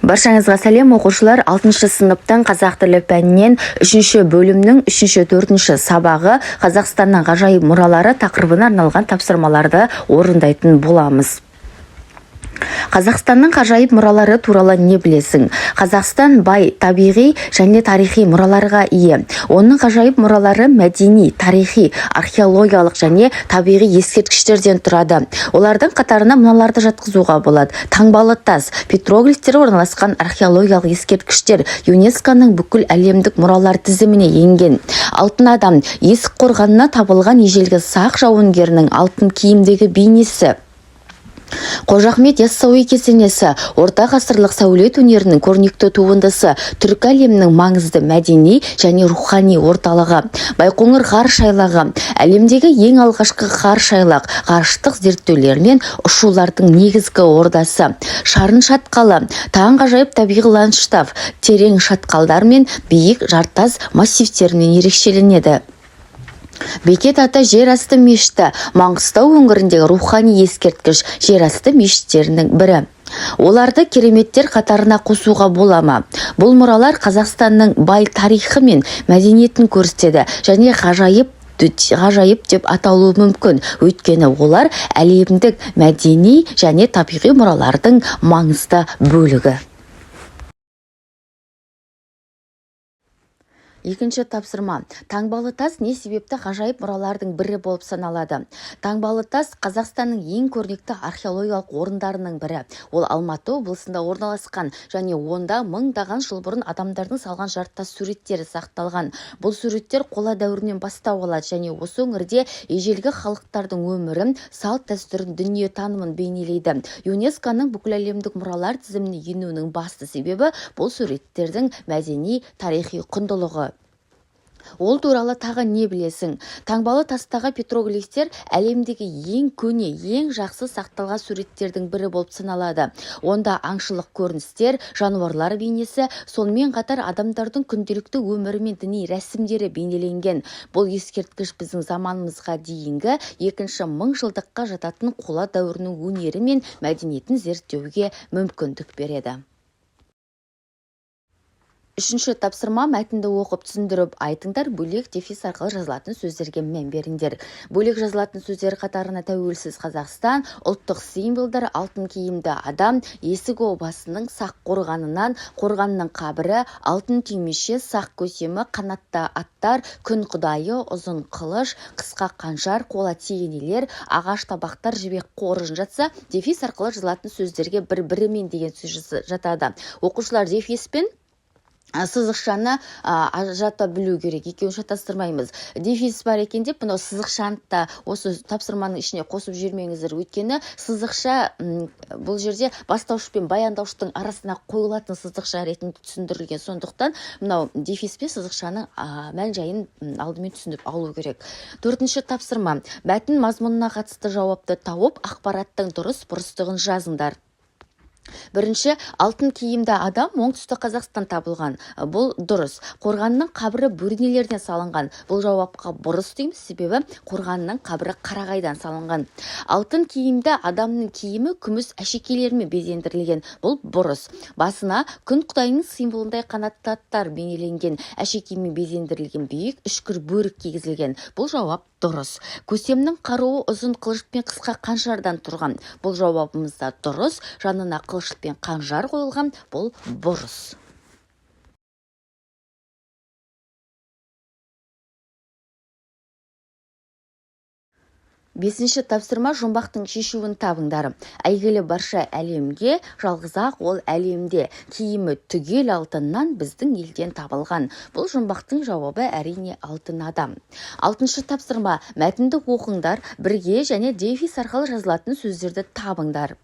Баршаңызға сәлем оқушылар. 6 сыныптың қазақ тілі пәнінен 3 бөлімнің 3-4 сабағы Қазақстанның ғажайып мұралары тақырыбына арналған тапсырмаларды орындайтын боламыз. Қазақстанның ғажайып мұралары туралы не білесің? Қазақстан бай табиғи және тарихи мұраларға ие. Оның ғажайып мұралары мәдени, тарихи, археологиялық және табиғи ескерткіштерден тұрады. Олардың қатарына мыналарды жатқызуға болады. Таңбалы тас, петроглифтері орналасқан археологиялық ескерткіштер ЮНЕСКО-ның бүкіл әлемдік мұралар тізіміне енген. Алтын адам, Есік қорғанына табылған ежелгі сақ жауынгерінің алтын киімдегі бейнесі. Қожа Ахмет Яссауи кесенесі, орта ғасырлық сәулет өнерінің көрнекті туындысы, түркі әлемінің маңызды мәдени және рухани орталығы. Байқоңыр ғарыш айлағы, әлемдегі ең алғашқы ғарыш айлақ, ғарыштық зерттеулер мен ұшулардың негізгі ордасы. Шарын шатқалы, таңғажайып табиғи ландшафт, терең шатқалдар мен биік жартас массивтермен ерекшеленеді. Бекет ата жер асты мешіті, Маңғыстау өңіріндегі рухани ескерткіш жер асты мешіттерінің бірі. Оларды кереметтер қатарына қосуға болама. Бұл мұралар Қазақстанның бай тарихы мен мәдениетін көрсетеді және ғажайып деп аталуы мүмкін, өйткені олар әлемдік мәдени және табиғи мұралардың маңызды бөлігі. Екінші тапсырма. Таңбалы тас не себепті ғажайып мұралардың бірі болып саналады? Таңбалы тас Қазақстанның ең көрнекті археологиялық орындарының бірі. Ол Алматы облысында орналасқан және онда мыңдаған жыл бұрын адамдардың салған жартас суреттері сақталған. Бұл суреттер қола дәуірінен бастау алады және осы өңірде ежелгі халықтардың өмірін, салт дәстүрін, дүние танымын бейнелейді. ЮНЕСКО-ның бүкіл әлемдік мұралар тізіміне енуінің басты себебі бұл суреттердің мәдени, тарихи құндылығы. Ол туралы тағы не білесің? Таңбалы тастағы петроглифтер әлемдегі ең көне, ең жақсы сақталған суреттердің бірі болып саналады. Онда аңшылық көріністер, жануарлар бейнесі, сонымен қатар адамдардың күнделікті өмірі мен діни рәсімдері бейнеленген. Бұл ескерткіш біздің заманымызға дейінгі 2 мыңжылдыққа жататын қола дәуірінің өнері мен мәдениетін зерттеуге мүмкіндік береді. 3 тапсырма. Мәтінді оқып түсіндіріп айтыңдар. Бөлек дефис арқылы жазылатын сөздерге мән беріңдер. Бөлек жазылатын сөздер қатарына тәуелсіз Қазақстан, ұлттық символдар, алтын киімді адам, есік обасының, сақ қорғанынан, қорғанның қабірі, алтын түймеше, сақ көсемі, қанатты аттар, күн құдайы, ұзын қылыш, қысқа қанжар, қола тегенелер, ағаш табақтар, жібек қоржын жатса, дефис арқылы жазылатын сөздерге бір-бірімен деген сөз жатады. Оқушылар дефиспен сызықшаны ажырата білу керек, екеуін шатастырмаймыз. Дефис бар екен деп, бұны сызықшаны да осы тапсырманың ішіне қосып жүрмеңіздер. Өйткені сызықша бұл жерде бастауыш пен баяндауыштың арасына қойылатын сызықша ретінде түсіндірілген. Сондықтан мынау дефис пен сызықшаның мән жайын алдымен түсіндіріп алу керек. 4-ші тапсырма. Мәтін мазмұнына қатысты жауапты тауып, ақпараттың дұрыс-бұрыстығын жазыңдар. 1. Алтын киімді адам оңтүстік Қазақстан табылған. Бұл дұрыс. Қорғанның қабірі бөренелерден салынған. Бұл жауапқа бұрыс дейміз, себебі қорғанның қабірі қарағайдан салынған. Алтын киімді адамның киімі күміс әшекейлермен безендірілген. Бұл бұрыс. Басына күн құдайының символындай қанатты аттар бейнеленген, әшекеймен безендірілген биік үшкір бөрік кигізілген. Бұл жауап дұрыс. Көсемнің қаруы ұзын қылыш пен қысқа қанжардан тұрған. Бұл жауабымызда дұрыс. Жанына қылыш пен қанжар қойылған. Бұл бұрыс. Бесінші тапсырма. Жұмбақтың шешуін табыңдар. Әйгілі барша әлемге, жалғыз-ақ ол әлемде. Киімі түгел алтыннан біздің елден табылған. Бұл жұмбақтың жауабы әрине алтын адам. 6-шы тапсырма. Мәтінді оқыңдар, бірге және дефис арқылы жазылатын сөздерді табыңдар.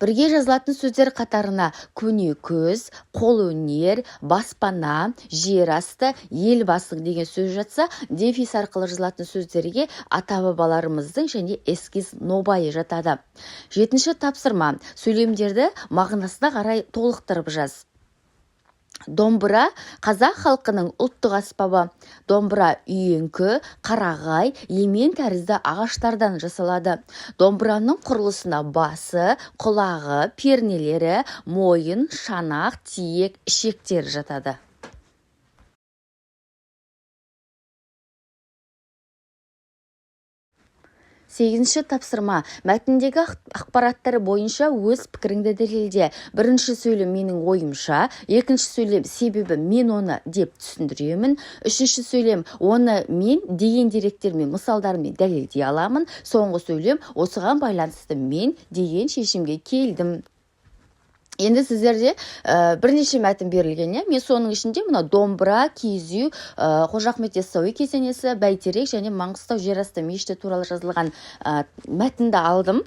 Бірге жазылатын сөздер қатарына көне көз, қол өнер, баспана, жер асты, ел басың деген сөз жатса, дефис арқылы жазылатын сөздерге ата-бабаларымыздың және эскиз нобайы жатады. 7-ші тапсырма. Сөйлемдерді мағынасына қарай толықтырып жаз. Домбыра қазақ халқының ұлттық аспабы. Домбыра үйеңкі, қарағай, емен тәрізді ағаштардан жасалады. Домбыраның құрылысына басы, құлағы, пернелері, мойын, шанақ, тиек, ішектер жатады. 8-ші тапсырма. Мәтіндегі ақпараттары бойынша өз пікіріңді дәлелде. Бірінші сөйлем менің ойымша, екінші сөйлем себебі мен оны деп түсіндіремін. Үшінші сөйлем оны мен деген деректермен, мысалдармен дәлелдей аламын. Соңғы сөйлем осыған байланысты мен деген шешімге келдім. Енді сіздерде бірнеше мәтін берілген, мен соның ішінде мына домбыра, киіз үй, Қожа Ахмет Яссауи кесенесі, Бәйтерек және Маңғыстау жерасты мешіті туралы жазылған мәтінді алдым.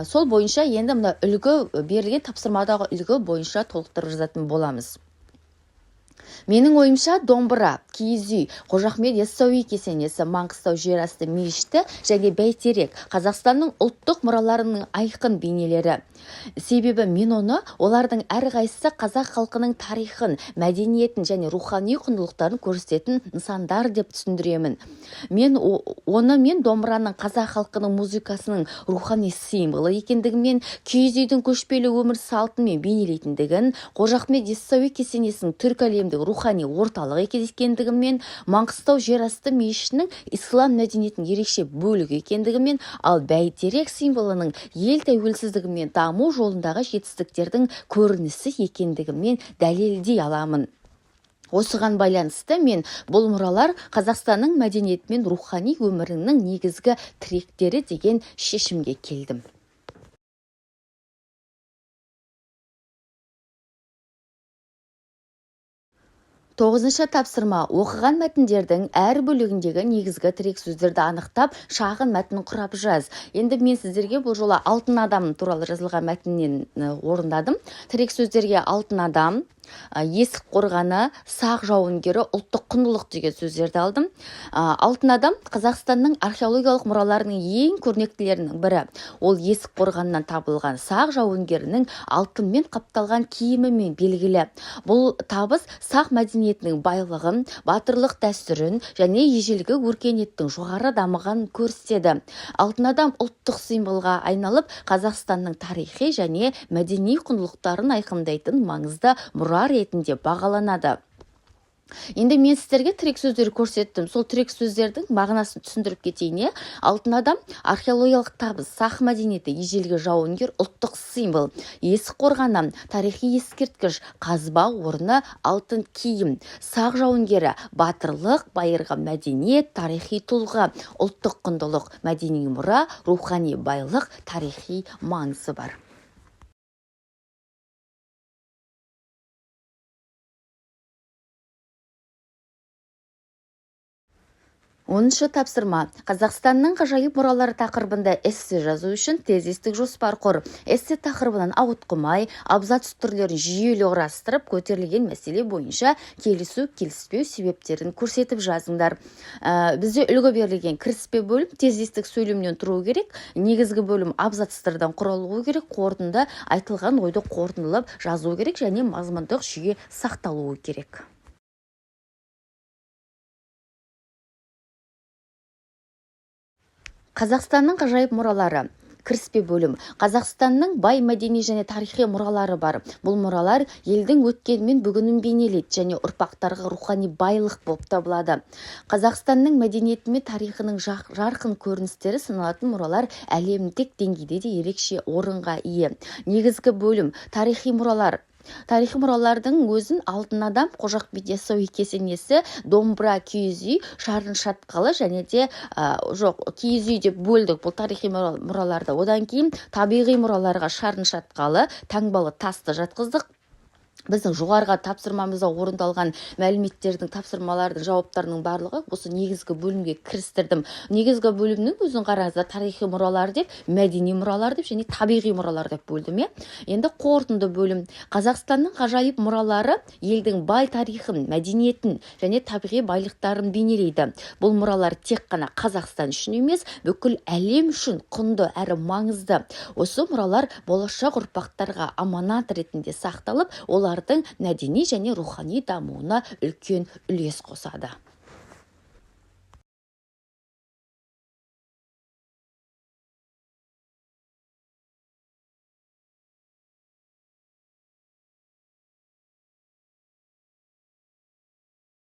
Сол бойынша енді мына үлгі берілген тапсырмадағы үлгі бойынша толықтырып жазатын боламыз. Менің ойымша домбыра, киіз үй, Қожа Ахмет Яссауи кесенесі, Маңғыстау жерасты мешіті және Бәйтерек Қазақстанның ұлттық мұраларының айқын бейнелері. Себебі мен оны олардың әрқайсысы қазақ халқының тарихын, мәдениетін және рухани құндылықтарын көрсететін нысандар деп түсіндіремін. Мен домбыраның қазақ халқының музыкасының рухани символы екендігімен, киіз үйдің көшпелі өмір салтымен бейнелейтіндігін, Қожа Ахмет Яссауи кесенесінің түркі әлемдік рухани орталық екендігімен, Маңғыстау жерасты мешітінің ислам мәдениетінің ерекше бөлігі екендігімен, ал Бәйтерек символының ел тәуелсіздігімен даму жолындағы жетістіктердің көрінісі екендігімен дәлелдей аламын. Осыған байланысты мен бұл мұралар Қазақстанның мәдениеті мен рухани өмірінің негізгі тіректері деген шешімге келдім. 9-шы тапсырма. Оқыған мәтіндердің әр бөлігіндегі негізгі тірек сөздерді анықтап, шағын мәтін құрап жаз. Енді мен сіздерге бұл жолы алтын адам туралы жазылған мәтіннен орындадым. Тірек сөздерге алтын адам, есік қорғаны, сақ жауынгері, ұлттық құндылық деген сөздерді алдым. Алтын адам Қазақстанның археологиялық мұраларының ең көрнектілерінің бірі. Ол есік қорғанынан табылған сақ жауынгерінің алтынмен қапталған киімімен белгілі. Бұл табыс сақ мәдениетінің байлығын, батырлық дәстүрін және ежелгі өркениеттің жоғары дамыған көрсетеді. Алтын адам ұлттық символға айналып, Қазақстанның тарихи және мәдени құндылықтарын айқындайтын маңызды мұра ретінде бағаланады. Енді мен сіздерге тірек сөздер көрсеттім. Сол тірек сөздердің мағынасын түсіндіріп кетейін. Алтын адам археологиялық табыс, сақ мәдениеті, ежелгі жауынгер, ұлттық символ. Есік қорғаны, тарихи ескерткіш, қазба орны, алтын киім. Сақ жауынгері, батырлық, байырғы мәдениет, тарихи тұлға, ұлттық құндылық, мәдени мұра, рухани байлық, тарихи маңызы бар. 10-шы тапсырма. Қазақстанның ғажайып мұралары тақырыбында эссе жазу үшін тезистік жоспар құр. Эссе тақырыбынан ауытқымай, абзац түрлерін жүйелі құрастырып, көтерілген мәселе бойынша келісу, келіспеу себептерін көрсетіп жазыңдар. Бізде үлгі берілген кіріспе бөлім тезистік сөйлемнен тұру керек, негізгі бөлім абзацтардан құралуы керек, қорытынды айтылған ойды қорытындылап жазу керек және мазмұндық жүйе сақталуы керек. Қазақстанның ғажайып мұралары. Кіріспе бөлім. Қазақстанның бай мәдени және тарихи мұралары бар. Бұл мұралар елдің өткені мен бүгінін бейнелейді және ұрпақтарға рухани байлық болып табылады. Қазақстанның мәдениеті мен тарихының жарқын көріністері саналатын мұралар әлемдік деңгейде де ерекше орынға ие. Негізгі бөлім. Тарихи мұралар. Тарихи мұралардың өзін алтын адам, Қожа Ахмет Яссауи кесенесі, домбыра, киіз үй, шарын шатқалы және де киіз үй деп бөлдік бұл тарихи мұраларды. Одан кейін табиғи мұраларға шарын шатқалы, таңбалы тасты жатқыздық. Біздің жоғарғы тапсырмамызда орындалған мәліметтердің тапсырмалардың жауаптарының барлығы осы негізгі бөлімге кірістірдім. Негізгі бөлімнің өзін қараңыздар, тарихи мұралар деп, мәдени мұралар деп және табиғи мұралар деп бөлдім. Енді қорытынды бөлім. Қазақстанның ғажайып мұралары елдің бай тарихын, мәдениетін және табиғи байлықтарын бейнелейді. Бұл мұралар тек қана Қазақстан үшін емес, бүкіл әлем үшін құнды әрі маңызды. Осы мұралар болашақ ұрпақтарға аманат ретінде сақталып, олар олардың мәдени және рухани дамуына үлкен үлес қосады.